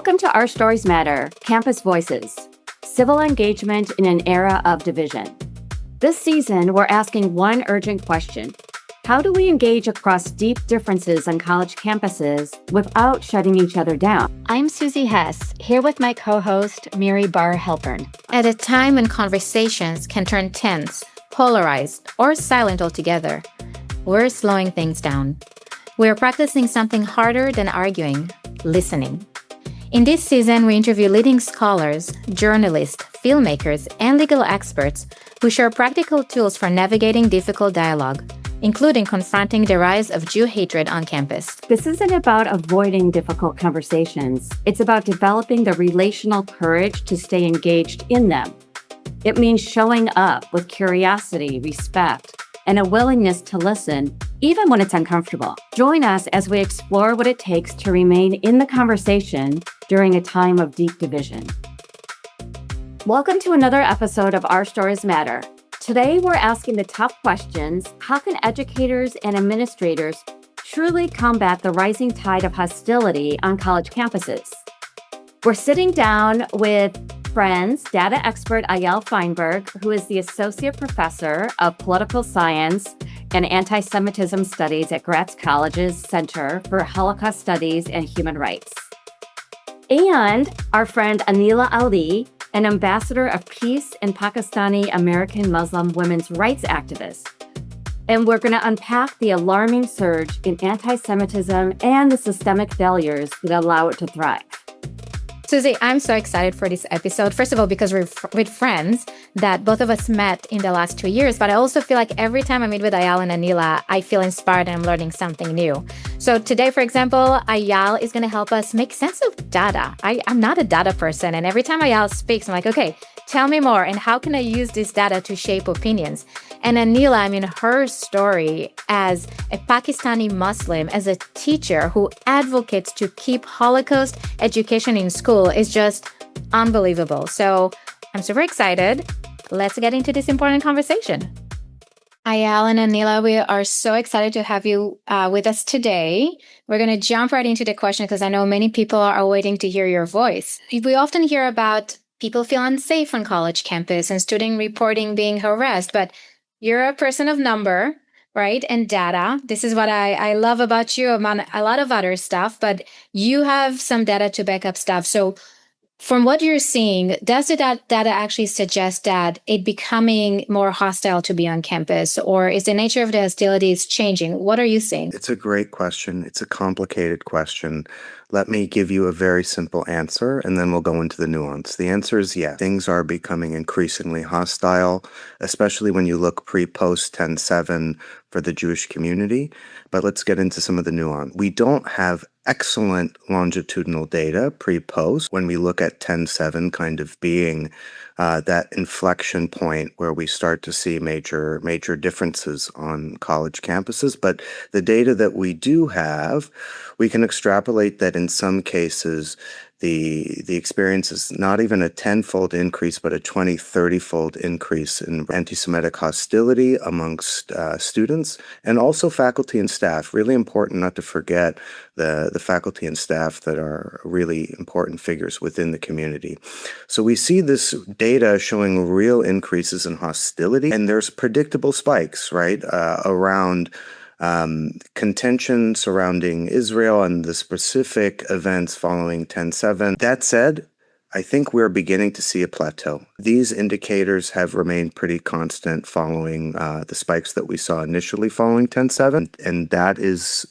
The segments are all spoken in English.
Welcome to Our Stories Matter, Campus Voices, civil engagement in an era of division. This season, we're asking one urgent question. How do we engage across deep differences on college campuses without shutting each other down? I'm Susie Hess, here with my co-host, Miri Bar-Helpern. At a time when conversations can turn tense, polarized, or silent altogether, we're slowing things down. We're practicing something harder than arguing, listening. In this season, we interview leading scholars, journalists, filmmakers, and legal experts who share practical tools for navigating difficult dialogue, including confronting the rise of Jew hatred on campus. This isn't about avoiding difficult conversations. It's about developing the relational courage to stay engaged in them. It means showing up with curiosity, respect, and a willingness to listen, even when it's uncomfortable. Join us as we explore what it takes to remain in the conversation during a time of deep division. Welcome to another episode of Our Stories Matter. Today, we're asking the tough questions: how can educators and administrators truly combat the rising tide of hostility on college campuses? We're sitting down with friends, data expert Ayal Feinberg, who is the Associate Professor of Political Science and Antisemitism Studies at Gratz College's Center for Holocaust Studies and Human Rights. And our friend Anila Ali, an ambassador of peace and Pakistani American Muslim women's rights activist. And we're going to unpack the alarming surge in anti-Semitism and the systemic failures that allow it to thrive. Susie, I'm so excited for this episode. First of all, because we're with friends that both of us met in the last 2 years, but I also feel like every time I meet with Ayal and Anila, I feel inspired and I'm learning something new. So today, for example, Ayal is going to help us make sense of data. I'm not a data person, and every time Ayal speaks, I'm like, okay, tell me more, and how can I use this data to shape opinions? And Anila, her story as a Pakistani Muslim, as a teacher who advocates to keep Holocaust education in school is just unbelievable. So I'm super excited. Let's get into this important conversation. Ayal and Anila, we are so excited to have you with us today. We're going to jump right into the question because I know many people are waiting to hear your voice. We often hear about people feel unsafe on college campus and student reporting being harassed, but you're a person of number, right? And data. This is what I love about you, among a lot of other stuff, but you have some data to back up stuff. So from what you're seeing, does the data actually suggest that it becoming more hostile to be on campus, or is the nature of the hostilities changing? What are you seeing? It's a great question. It's a complicated question. Let me give you a very simple answer, and then we'll go into the nuance. The answer is yes. Things are becoming increasingly hostile, especially when you look pre-post 10/7 for the Jewish community. But let's get into some of the nuance. We don't have excellent longitudinal data pre-post when we look at 10/7 kind of being that inflection point where we start to see major differences on college campuses. But the data that we do have, we can extrapolate that in some cases the experience is not even a 10-fold increase, but a 20, 30-fold increase in anti-Semitic hostility amongst students and also faculty and staff. Really important not to forget the faculty and staff that are really important figures within the community. So we see this data showing real increases in hostility, and there's predictable spikes, right, around contention surrounding Israel and the specific events following 10/7. That said, I think we're beginning to see a plateau. These indicators have remained pretty constant following the spikes that we saw initially following 10/7, and that is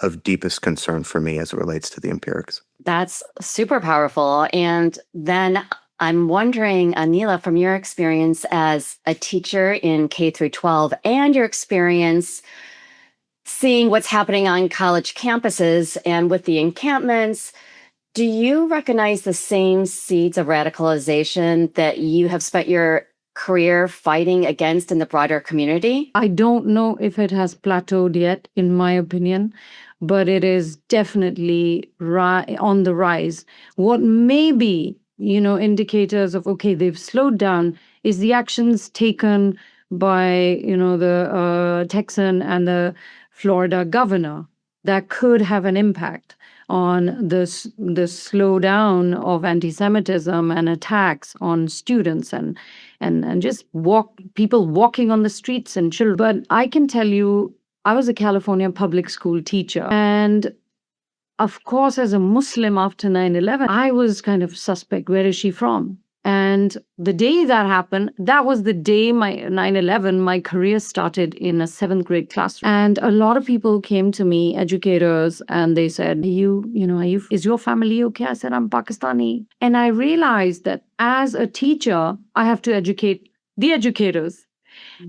of deepest concern for me as it relates to the empirics. That's super powerful. And then I'm wondering, Anila, from your experience as a teacher in K through 12 and your experience seeing what's happening on college campuses and with the encampments, do you recognize the same seeds of radicalization that you have spent your career fighting against in the broader community? I don't know if it has plateaued yet, in my opinion, but it is definitely on the rise. What may be, indicators of, okay, they've slowed down is the actions taken by, the Texan and the Florida governor that could have an impact. on the slowdown of anti-Semitism and attacks on students and just people walking on the streets and children. But I can tell you, I was a California public school teacher, and of course, as a Muslim after 9/11, I was kind of suspect. Where is she from? And the day that happened, that was the day my 9/11, my career started in a seventh grade classroom. And a lot of people came to me, educators, and they said, is your family okay? I said, I'm Pakistani. And I realized that as a teacher, I have to educate the educators.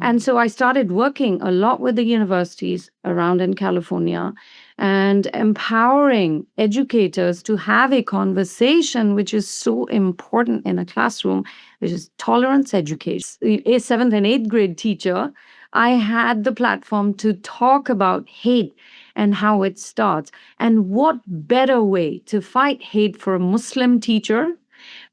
And so I started working a lot with the universities around in California and empowering educators to have a conversation, which is so important in a classroom, which is tolerance education. A seventh and eighth grade teacher, I had the platform to talk about hate and how it starts. And what better way to fight hate for a Muslim teacher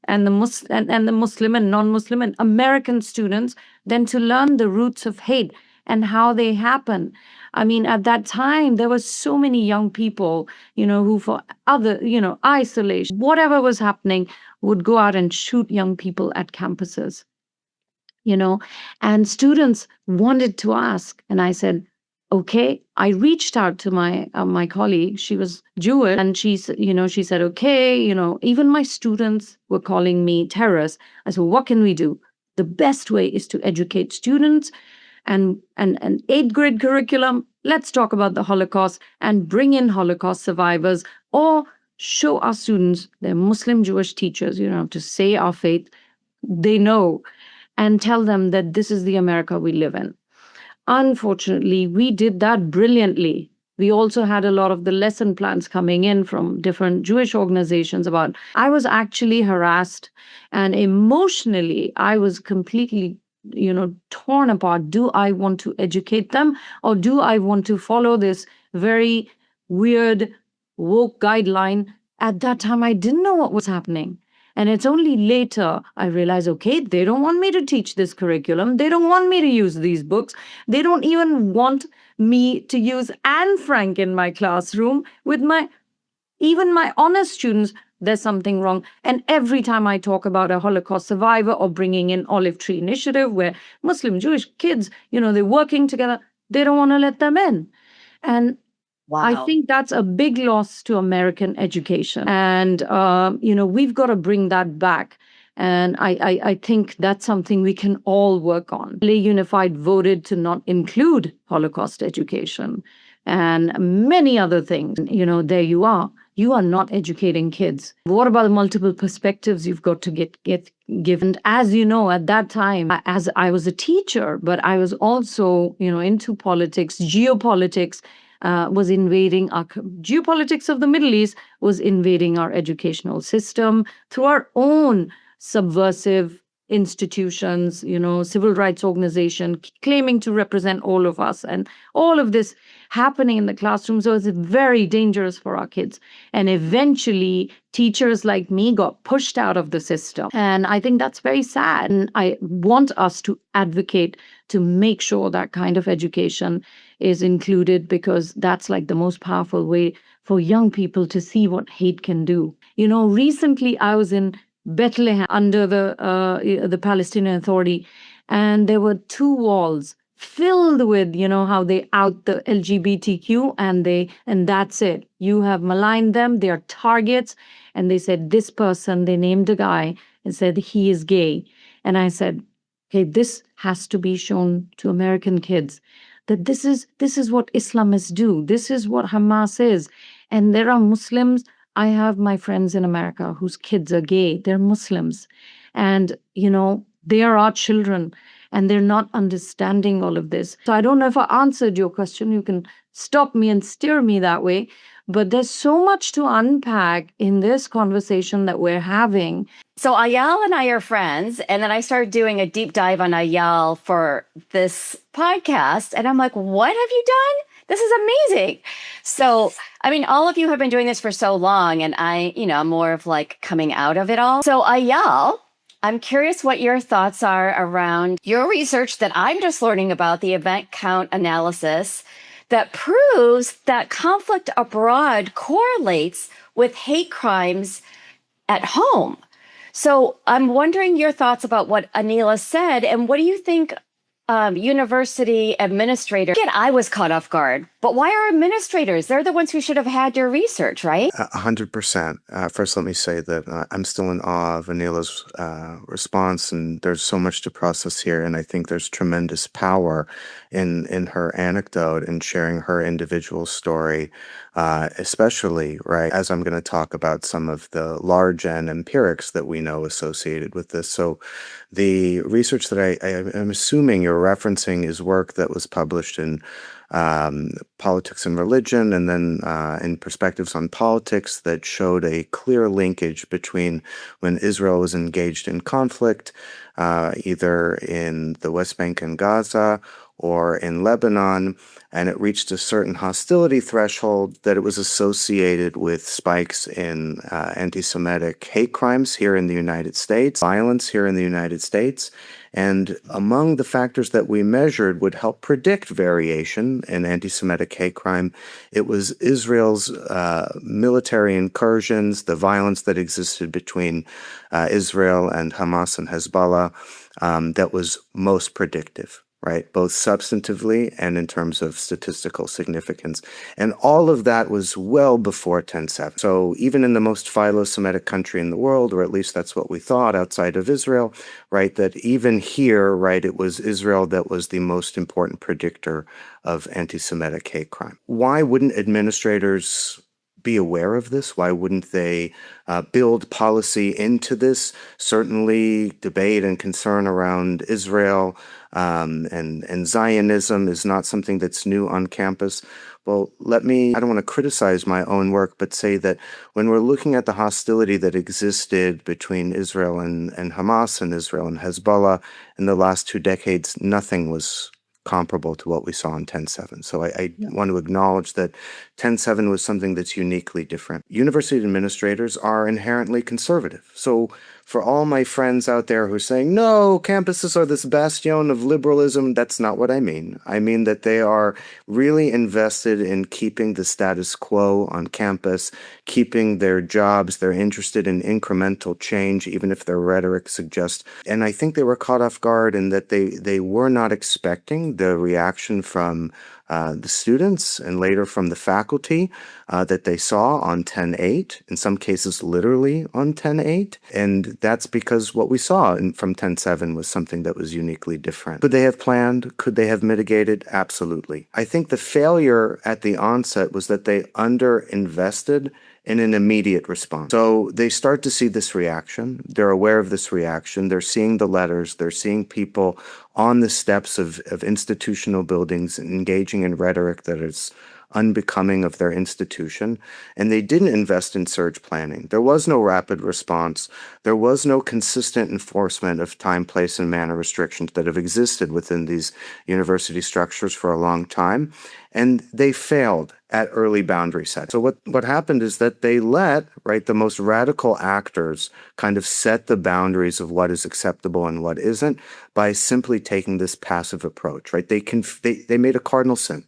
and the Muslim and non-Muslim and American students than to learn the roots of hate and how they happen. I mean, at that time, there were so many young people, who for other, isolation, whatever was happening, would go out and shoot young people at campuses, and students wanted to ask. And I said, okay. I reached out to my colleague. She was Jewish, and she said, okay, even my students were calling me terrorist. I said, what can we do? The best way is to educate students and an eighth grade curriculum. Let's talk about the Holocaust and bring in Holocaust survivors, or show our students they're Muslim Jewish teachers. You don't have to say our faith. They know, and tell them that this is the America we live in. Unfortunately, we did that brilliantly. We also had a lot of the lesson plans coming in from different Jewish organizations about, I was actually harassed, and emotionally, I was completely, torn apart. Do I want to educate them, or do I want to follow this very weird woke guideline? At that time, I didn't know what was happening. And it's only later I realized, okay, they don't want me to teach this curriculum. They don't want me to use these books. They don't even want me to use Anne Frank in my classroom with even my honor students. There's something wrong. And every time I talk about a Holocaust survivor or bringing in Olive Tree Initiative, where Muslim Jewish kids, they're working together, they don't want to let them in. And Wow. I think that's a big loss to American education. And, we've got to bring that back. And I think that's something we can all work on. LA Unified voted to not include Holocaust education and many other things. There you are. You are not educating kids. What about the multiple perspectives you've got to get given? As you know, at that time, as I was a teacher, but I was also, into politics, geopolitics. Was invading our geopolitics of the Middle East, was invading our educational system through our own subversive institutions, civil rights organization claiming to represent all of us, and all of this happening in the classroom. So it's very dangerous for our kids. And eventually, teachers like me got pushed out of the system. And I think that's very sad. And I want us to advocate to make sure that kind of education is included, because that's like the most powerful way for young people to see what hate can do. Recently I was in Bethlehem under the Palestinian Authority, and there were two walls filled with, how they out the LGBTQ, and that's it. You have maligned them, they are targets. And they said, this person, they named a guy and said he is gay. And I said, okay, this has to be shown to American kids, that this is what Islamists do. This is what Hamas is. And there are Muslims. I have my friends in America whose kids are gay. They're Muslims. And, they are our children, and they're not understanding all of this. So I don't know if I answered your question. You can stop me and steer me that way. But there's so much to unpack in this conversation that we're having. So Ayal and I are friends, and then I started doing a deep dive on Ayal for this podcast, and I'm like, what have you done? This is amazing. So, I mean, all of you have been doing this for so long, and I'm more of like coming out of it all. So Ayal, I'm curious what your thoughts are around your research that I'm just learning about, the event count analysis that proves that conflict abroad correlates with hate crimes at home. So I'm wondering your thoughts about what Anila said, and what do you think university administrator? Again, I was caught off guard, but why are administrators? They're the ones who should have had your research, right? 100%. First, let me say that I'm still in awe of Anila's response, and there's so much to process here. And I think there's tremendous power in her anecdote and sharing her individual story, especially, right, as I'm going to talk about some of the large N empirics that we know associated with this. So the research that I am assuming you're referencing is work that was published in Politics and Religion, and then in Perspectives on Politics, that showed a clear linkage between when Israel was engaged in conflict, either in the West Bank and Gaza or in Lebanon, and it reached a certain hostility threshold, that it was associated with spikes in anti-Semitic hate crimes here in the United States, violence here in the United States. And among the factors that we measured would help predict variation in anti-Semitic hate crime, it was Israel's military incursions, the violence that existed between Israel and Hamas and Hezbollah, that was most predictive, right? Both substantively and in terms of statistical significance. And all of that was well before 10/7. So even in the most philo-Semitic country in the world, or at least that's what we thought outside of Israel, right, that even here, right, it was Israel that was the most important predictor of anti-Semitic hate crime. Why wouldn't administrators be aware of this? Why wouldn't they build policy into this? Certainly, debate and concern around Israel and Zionism is not something that's new on campus. Well, I don't want to criticize my own work, but say that when we're looking at the hostility that existed between Israel and Hamas and Israel and Hezbollah in the last 2 decades, nothing was comparable to what we saw in 10/7. So I want to acknowledge that 10/7 was something that's uniquely different. University administrators are inherently conservative. So for all my friends out there who are saying, no, campuses are this bastion of liberalism, that's not what I mean. I mean that they are really invested in keeping the status quo on campus, keeping their jobs. They're interested in incremental change, even if their rhetoric suggests. And I think they were caught off guard in that they were not expecting the reaction from the students and later from the faculty that they saw on 10/8, in some cases literally on 10/8. And that's because what we saw from 10/7 was something that was uniquely different. Could they have planned? Could they have mitigated? Absolutely. I think the failure at the onset was that they underinvested in an immediate response. So they start to see this reaction. They're aware of this reaction. They're seeing the letters. They're seeing people on the steps of institutional buildings engaging in rhetoric that is unbecoming of their institution. And they didn't invest in surge planning. There was no rapid response. There was no consistent enforcement of time, place, and manner restrictions that have existed within these university structures for a long time. And they failed at early boundary setting. So what happened is that they let, right, the most radical actors kind of set the boundaries of what is acceptable and what isn't by simply taking this passive approach, right? They made a cardinal sin.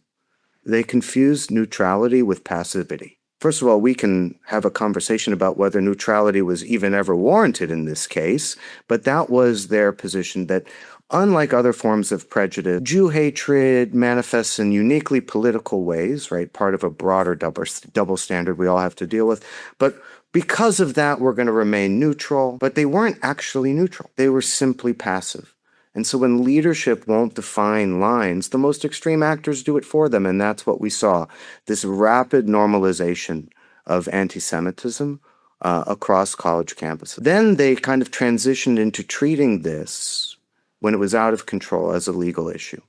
They confused neutrality with passivity. First of all, we can have a conversation about whether neutrality was even ever warranted in this case, but that was their position, that unlike other forms of prejudice, Jew hatred manifests in uniquely political ways, right? Part of a broader double standard we all have to deal with. But because of that, we're going to remain neutral. But they weren't actually neutral. They were simply passive. And so when leadership won't define lines, the most extreme actors do it for them. And that's what we saw, this rapid normalization of anti-Semitism across college campuses. Then they kind of transitioned into treating this, when it was out of control, as a legal issue.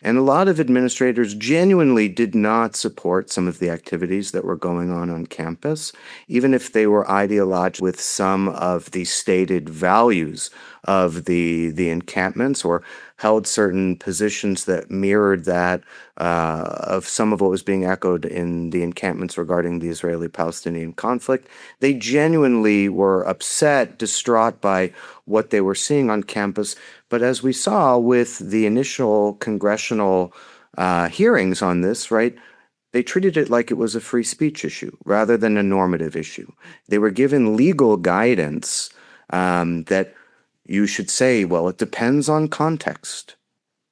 And a lot of administrators genuinely did not support some of the activities that were going on campus, even if they were ideological with some of the stated values of the encampments, or held certain positions that mirrored that of some of what was being echoed in the encampments regarding the Israeli-Palestinian conflict. They genuinely were upset, distraught by what they were seeing on campus. But as we saw with the initial congressional hearings on this, right, they treated it like it was a free speech issue rather than a normative issue. They were given legal guidance that you should say, well, it depends on context,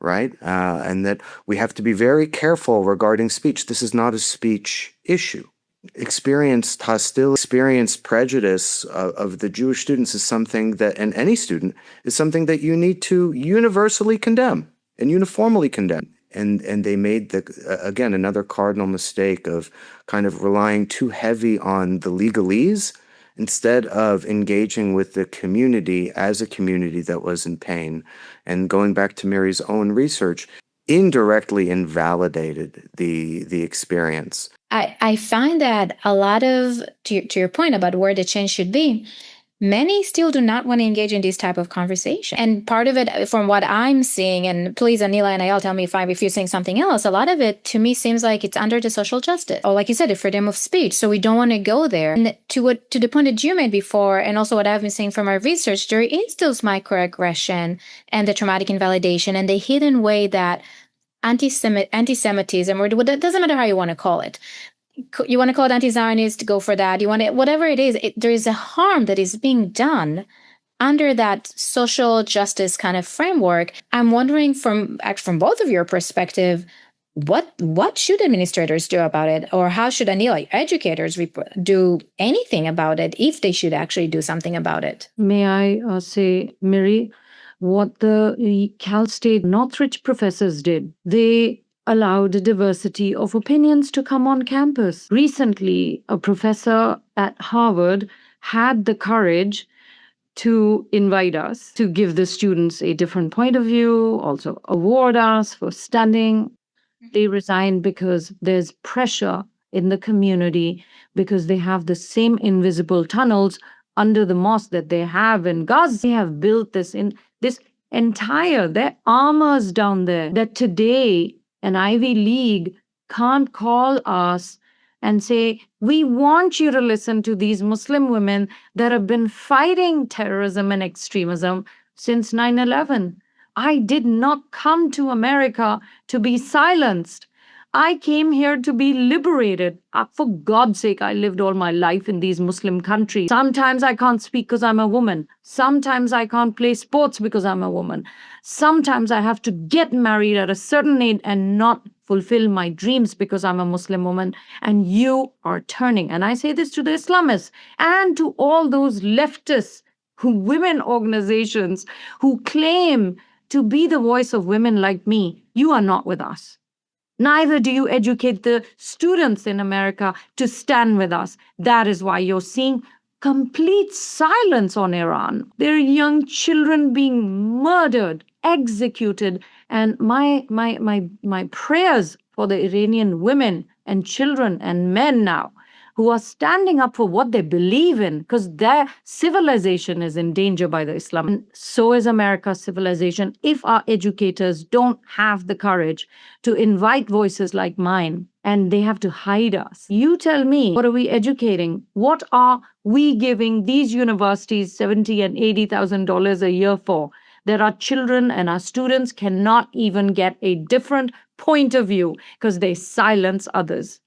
right? And that we have to be very careful regarding speech. This is not a speech issue. Experienced hostility, experienced prejudice of the Jewish students is something that, and any student, is something that you need to universally condemn and uniformly condemn. And they made again, another cardinal mistake of kind of relying too heavy on the legalese instead of engaging with the community as a community that was in pain. And going back to Mary's own research, indirectly invalidated the experience. I find that a lot of, to your point about where the change should be, many still do not want to engage in this type of conversation. And part of it, from what I'm seeing, and please, Anila and Ayal, tell me if you're saying something else, a lot of it to me seems like it's under the social justice, or like you said, the freedom of speech. So we don't want to go there. And to the point that you made before, and also what I've been saying from our research, there is those microaggression and the traumatic invalidation and the hidden way that anti-Semitism, or it doesn't matter how you want to call it. You want to call it anti-Zionist, go for that. You want it, whatever it is, there is a harm that is being done under that social justice kind of framework. I'm wondering from both of your perspective, what should administrators do about it, or how should educators do anything about it, if they should actually do something about it? May I say, Miri, what the Cal State Northridge professors did? They allowed a diversity of opinions to come on campus. Recently, a professor at Harvard had the courage to invite us to give the students a different point of view, also award us for standing. They resigned because there's pressure in the community because they have the same invisible tunnels under the mosque that they have in Gaza. They have built this entire, their armors down there, that today an Ivy League can't call us and say, we want you to listen to these Muslim women that have been fighting terrorism and extremism since 9/11. I did not come to America to be silenced. I came here to be liberated. For God's sake, I lived all my life in these Muslim countries. Sometimes I can't speak because I'm a woman. Sometimes I can't play sports because I'm a woman. Sometimes I have to get married at a certain age and not fulfill my dreams because I'm a Muslim woman. And you are turning. And I say this to the Islamists and to all those leftists, women organizations who claim to be the voice of women like me. You are not with us. Neither do you educate the students in America to stand with us. That is why you're seeing complete silence on Iran. There are young children being murdered, executed, and my prayers for the Iranian women and children and men now who are standing up for what they believe in, because their civilization is in danger by the Islam. And so is America's civilization if our educators don't have the courage to invite voices like mine, and they have to hide us. You tell me, what are we educating? What are we giving these universities $70,000 and $80,000 a year for? That our children and our students cannot even get a different point of view because they silence others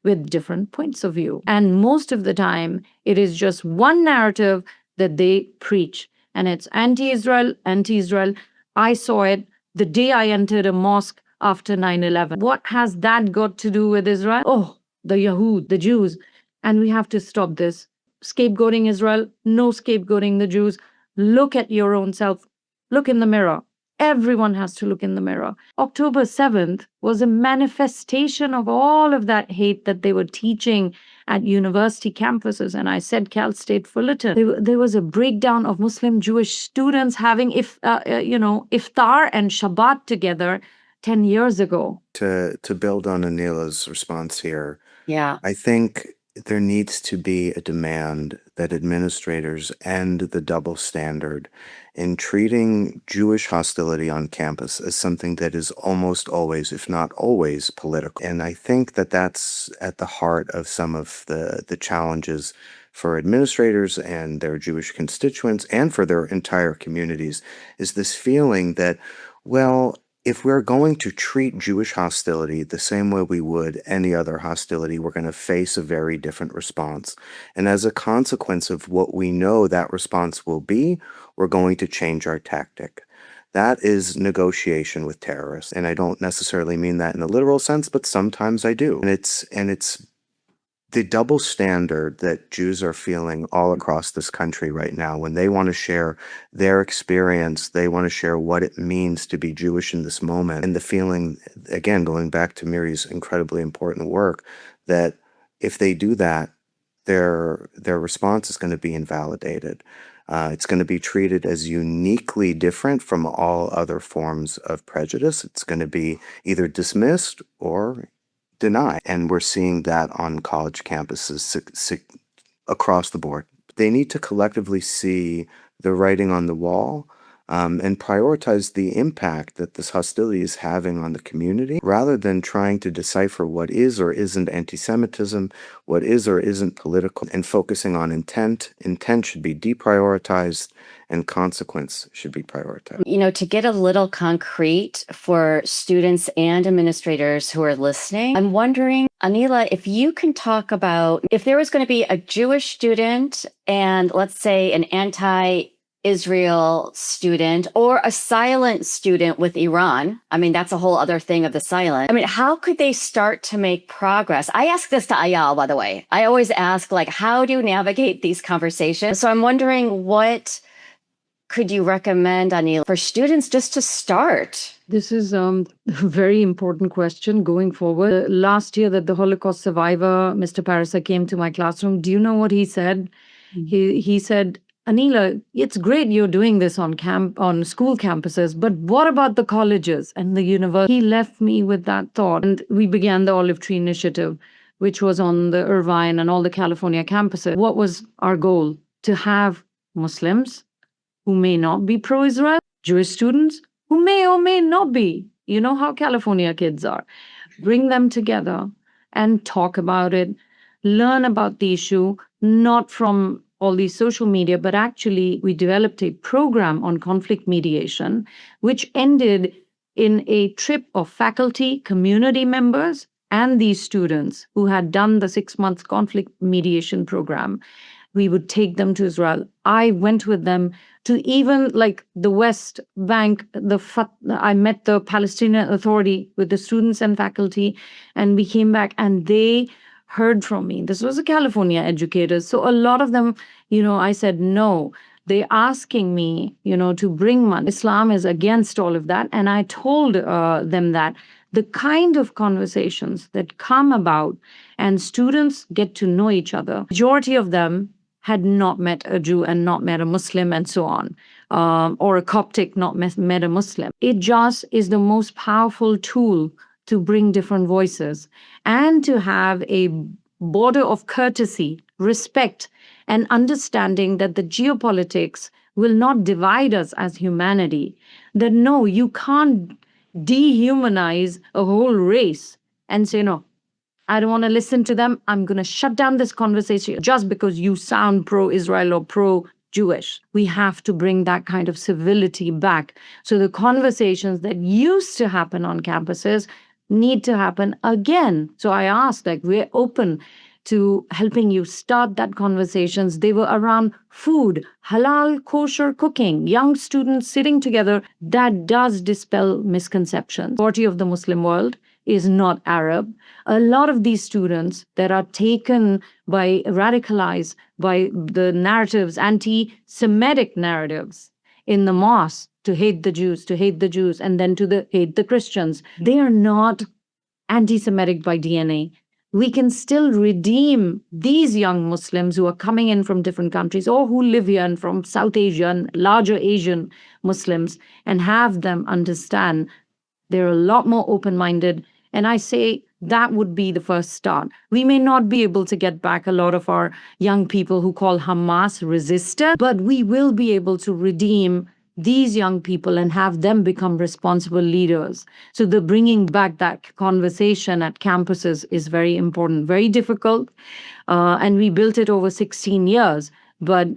with different points of view. And most of the time, it is just one narrative that they preach. And it's anti-Israel, anti-Israel. I saw it the day I entered a mosque after 9/11. What has that got to do with Israel? Oh, the Yahud, the Jews. And we have to stop this. Scapegoating Israel, no scapegoating the Jews. Look at your own self. Look in the mirror. Everyone has to look in the mirror. October 7th was a manifestation of all of that hate that they were teaching at university campuses. And I said Cal State Fullerton. There was a breakdown of Muslim Jewish students having iftar and Shabbat together 10 years ago. To build on Anila's response here, Yeah. I think there needs to be a demand that administrators end the double standard in treating Jewish hostility on campus as something that is almost always, if not always, political. And I think that that's at the heart of some of the challenges for administrators and their Jewish constituents and for their entire communities, is this feeling that, well, if we're going to treat Jewish hostility the same way we would any other hostility, we're going to face a very different response. And as a consequence of what we know that response will be, we're going to change our tactic. That is negotiation with terrorists. And I don't necessarily mean that in a literal sense, but sometimes I do. And it's the double standard that Jews are feeling all across this country right now when they want to share their experience, they want to share what it means to be Jewish in this moment, and the feeling, again, going back to Miri's incredibly important work, that if they do that, their response is going to be invalidated. It's going to be treated as uniquely different from all other forms of prejudice. It's going to be either dismissed or deny. And we're seeing that on college campuses across the board. They need to collectively see the writing on the wall, and prioritize the impact that this hostility is having on the community rather than trying to decipher what is or isn't anti-Semitism, what is or isn't political, and focusing on intent. Intent should be deprioritized and consequence should be prioritized. To get a little concrete for students and administrators who are listening, I'm wondering, Anila, if you can talk about if there was going to be a Jewish student and let's say an anti-Israel student or a silent student with Iran. I mean, that's a whole other thing of the silent. I mean, how could they start to make progress? I ask this to Ayal, by the way. I always ask, how do you navigate these conversations? So I'm wondering, what could you recommend, Anil, for students just to start? This is a very important question going forward. Last year that the Holocaust survivor, Mr. Parasa, came to my classroom, do you know what he said? He said, Anila, it's great you're doing this on school campuses, but what about the colleges and the university? He left me with that thought. And we began the Olive Tree Initiative, which was on the Irvine and all the California campuses. What was our goal? To have Muslims who may not be pro-Israel, Jewish students who may or may not be. You know how California kids are. Bring them together and talk about it, learn about the issue, not from all these social media, but actually we developed a program on conflict mediation, which ended in a trip of faculty, community members, and these students who had done the 6-month conflict mediation program. We would take them to Israel. I went with them to even the West Bank. I met the Palestinian Authority with the students and faculty, and we came back and they heard from me. This was a California educators. So a lot of them, I said, no, they're asking me, to bring money. Islam is against all of that. And I told them that the kind of conversations that come about and students get to know each other, majority of them had not met a Jew and not met a Muslim and so on, or a Coptic not met a Muslim. It just is the most powerful tool to bring different voices and to have a border of courtesy, respect, and understanding that the geopolitics will not divide us as humanity. That no, you can't dehumanize a whole race and say, no, I don't want to listen to them. I'm going to shut down this conversation just because you sound pro-Israel or pro-Jewish. We have to bring that kind of civility back. So the conversations that used to happen on campuses need to happen again. So I asked, we're open to helping you start that conversations. They were around food, halal, kosher cooking, young students sitting together. That does dispel misconceptions. The majority of the Muslim world is not Arab. A lot of these students that are radicalized by the narratives, anti-Semitic narratives in the mosque, to hate the Jews, and then to hate the Christians. They are not anti-Semitic by DNA. We can still redeem these young Muslims who are coming in from different countries or who live here and from South Asia and larger Asian Muslims and have them understand they're a lot more open-minded. And I say that would be the first start. We may not be able to get back a lot of our young people who call Hamas resistors, but we will be able to redeem these young people and have them become responsible leaders. So the bringing back that conversation at campuses is very important, very difficult. And we built it over 16 years, but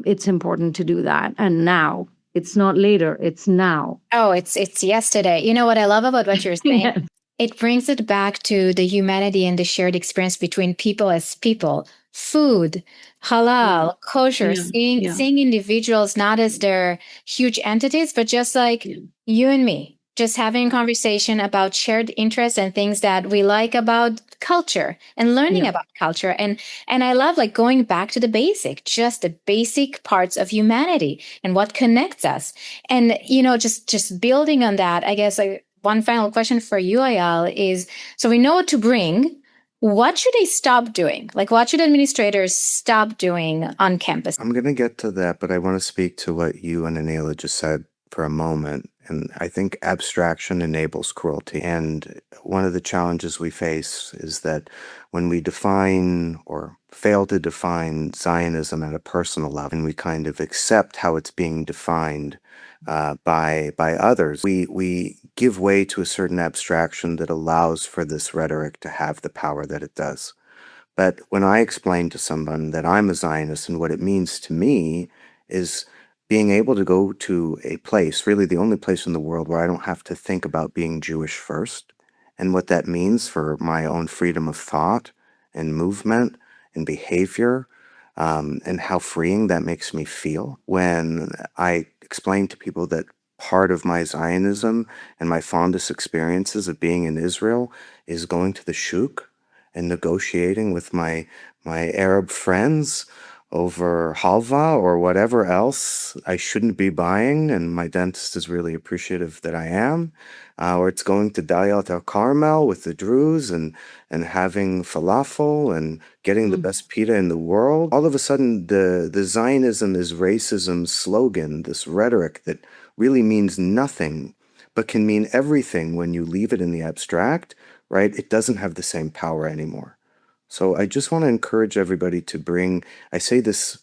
it's important to do that. And now It's not later, it's now. Oh, it's yesterday. You know what I love about what you're saying? Yes. It brings it back to the humanity and the shared experience between people as people. Food, halal, kosher, Yeah. seeing individuals not as their huge entities, but just like you and me, just having a conversation about shared interests and things that we like about culture and learning about culture. And I love like going back to the basic, just the basic parts of humanity and what connects us. And just building on that, I guess one final question for you, Ayal, is so we know what to bring. What should they stop doing? Like, what should administrators stop doing on campus? I'm going to get to that, but I want to speak to what you and Anila just said for a moment. And I think abstraction enables cruelty. And one of the challenges we face is that when we define or fail to define Zionism at a personal level, and we kind of accept how it's being defined by others, we give way to a certain abstraction that allows for this rhetoric to have the power that it does. But when I explain to someone that I'm a Zionist and what it means to me is being able to go to a place, really the only place in the world where I don't have to think about being Jewish first, and what that means for my own freedom of thought and movement and behavior, and how freeing that makes me feel. When I explain to people that part of my Zionism and my fondest experiences of being in Israel is going to the shuk and negotiating with my Arab friends over halva or whatever else I shouldn't be buying, and my dentist is really appreciative that I am. Or it's going to Dayat al Carmel with the Druze and having falafel and getting the best pita in the world. All of a sudden, the Zionism is racism slogan, this rhetoric that really means nothing, but can mean everything when you leave it in the abstract, right? It doesn't have the same power anymore. So I just want to encourage everybody to bring, I say this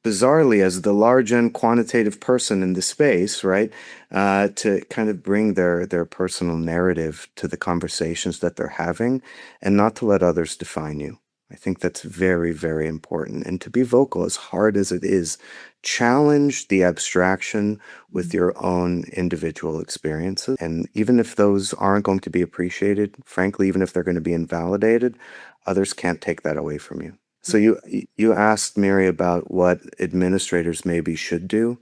bizarrely as the large and quantitative person in the space, right? To kind of bring their personal narrative to the conversations that they're having and not to let others define you. I think that's very, very important. And to be vocal, as hard as it is, challenge the abstraction with your own individual experiences. And even if those aren't going to be appreciated, frankly, even if they're going to be invalidated, others can't take that away from you. So you asked Mary about what administrators maybe should do.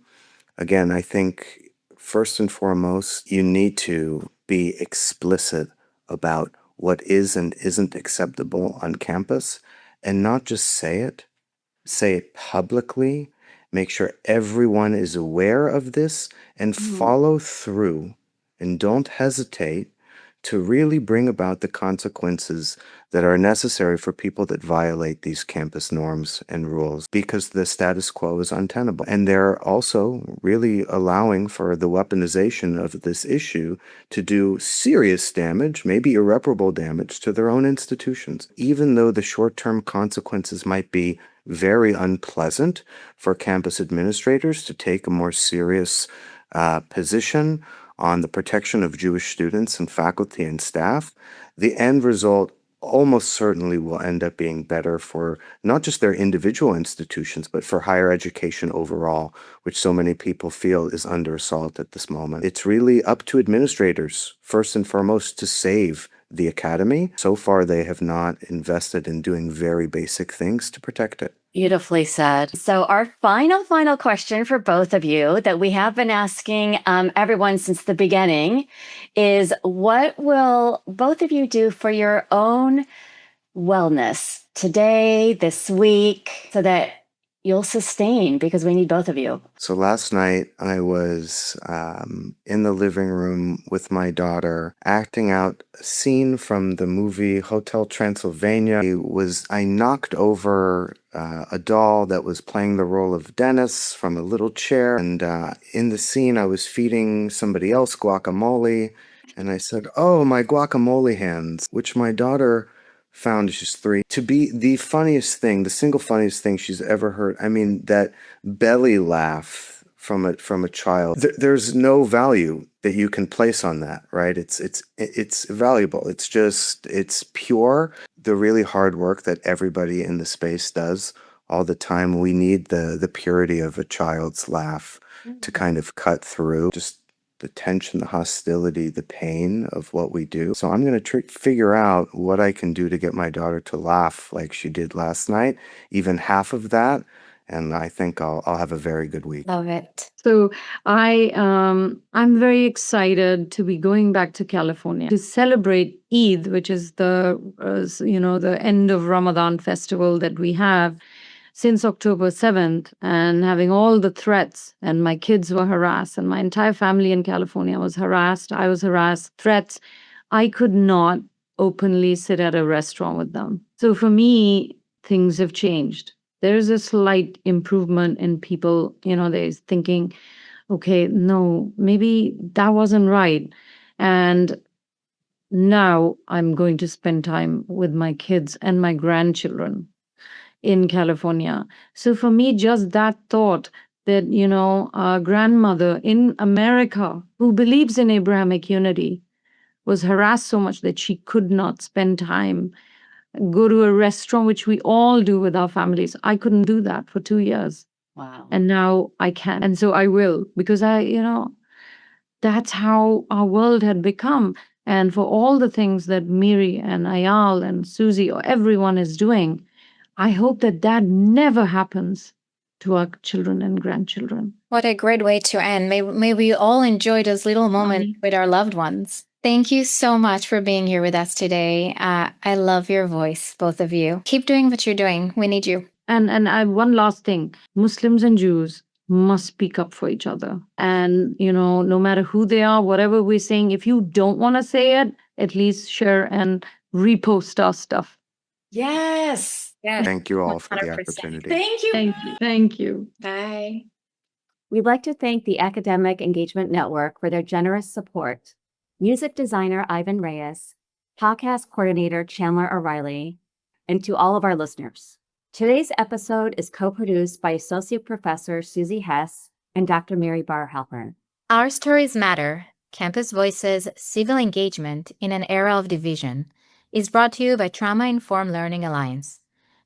Again, I think first and foremost, you need to be explicit about what is and isn't acceptable on campus and not just say it publicly, make sure everyone is aware of this and follow through and don't hesitate to really bring about the consequences that are necessary for people that violate these campus norms and rules, because the status quo is untenable. And they're also really allowing for the weaponization of this issue to do serious damage, maybe irreparable damage, to their own institutions. Even though the short-term consequences might be very unpleasant for campus administrators to take a more serious position on the protection of Jewish students and faculty and staff, the end result almost certainly will end up being better for not just their individual institutions, but for higher education overall, which so many people feel is under assault at this moment. It's really up to administrators, first and foremost, to save the academy. So far, they have not invested in doing very basic things to protect it. Beautifully said. So our final question for both of you that we have been asking everyone since the beginning is, what will both of you do for your own wellness today, this week, so that you'll sustain, because we need both of you? So last night I was in the living room with my daughter, acting out a scene from the movie Hotel Transylvania. I knocked over a doll that was playing the role of Dennis from a little chair. And in the scene, I was feeding somebody else guacamole. And I said, "Oh, my guacamole hands," which my daughter found, she's 3, to be the funniest thing, the single funniest thing she's ever heard. I mean, that belly laugh from a child. There's no value that you can place on that, right? It's valuable. It's pure. The really hard work that everybody in the space does all the time. We need the purity of a child's laugh to kind of cut through just the tension, the hostility, the pain of what we do. So I'm going to figure out what I can do to get my daughter to laugh like she did last night, even half of that, and I think I'll have a very good week. Love it. So I'm very excited to be going back to California to celebrate Eid, which is the end of Ramadan festival that we have since October 7th, and having all the threats, and my kids were harassed, and my entire family in California was harassed. I was harassed, threats. I could not openly sit at a restaurant with them. So for me, things have changed. There's a slight improvement in people, they're thinking, okay, no, maybe that wasn't right. And now I'm going to spend time with my kids and my grandchildren in California. So for me, just that thought that, a grandmother in America who believes in Abrahamic unity was harassed so much that she could not spend time, go to a restaurant, which we all do with our families. I couldn't do that for 2 years. Wow. And now I can. And so I will, because that's how our world had become. And for all the things that Miri and Ayal and Susie or everyone is doing, I hope that that never happens to our children and grandchildren. What a great way to end. May we all enjoy those little moments with our loved ones. Thank you so much for being here with us today. I love your voice, both of you. Keep doing what you're doing. We need you. And one last thing, Muslims and Jews must speak up for each other. And, no matter who they are, whatever we're saying, if you don't want to say it, at least share and repost our stuff. Yes. Yes. Thank you all for the 100%. opportunity. Thank you. Thank you. Thank you. Bye. We'd like to thank the Academic Engagement Network for their generous support, music designer Ivan Reyes, podcast coordinator Chandler O'Reilly, and to all of our listeners. Today's episode is co-produced by Associate Professor Susie Hess and Dr. Mary Bar-Halpern. Our Stories Matter, Campus Voices, Civil Engagement in an Era of Division, is brought to you by Trauma Informed Learning Alliance.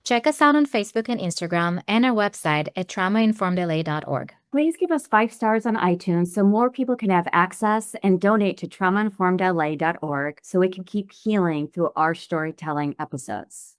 Check us out on Facebook and Instagram and our website at traumainformedla.org. Please give us 5 stars on iTunes so more people can have access, and donate to traumainformedla.org so we can keep healing through our storytelling episodes.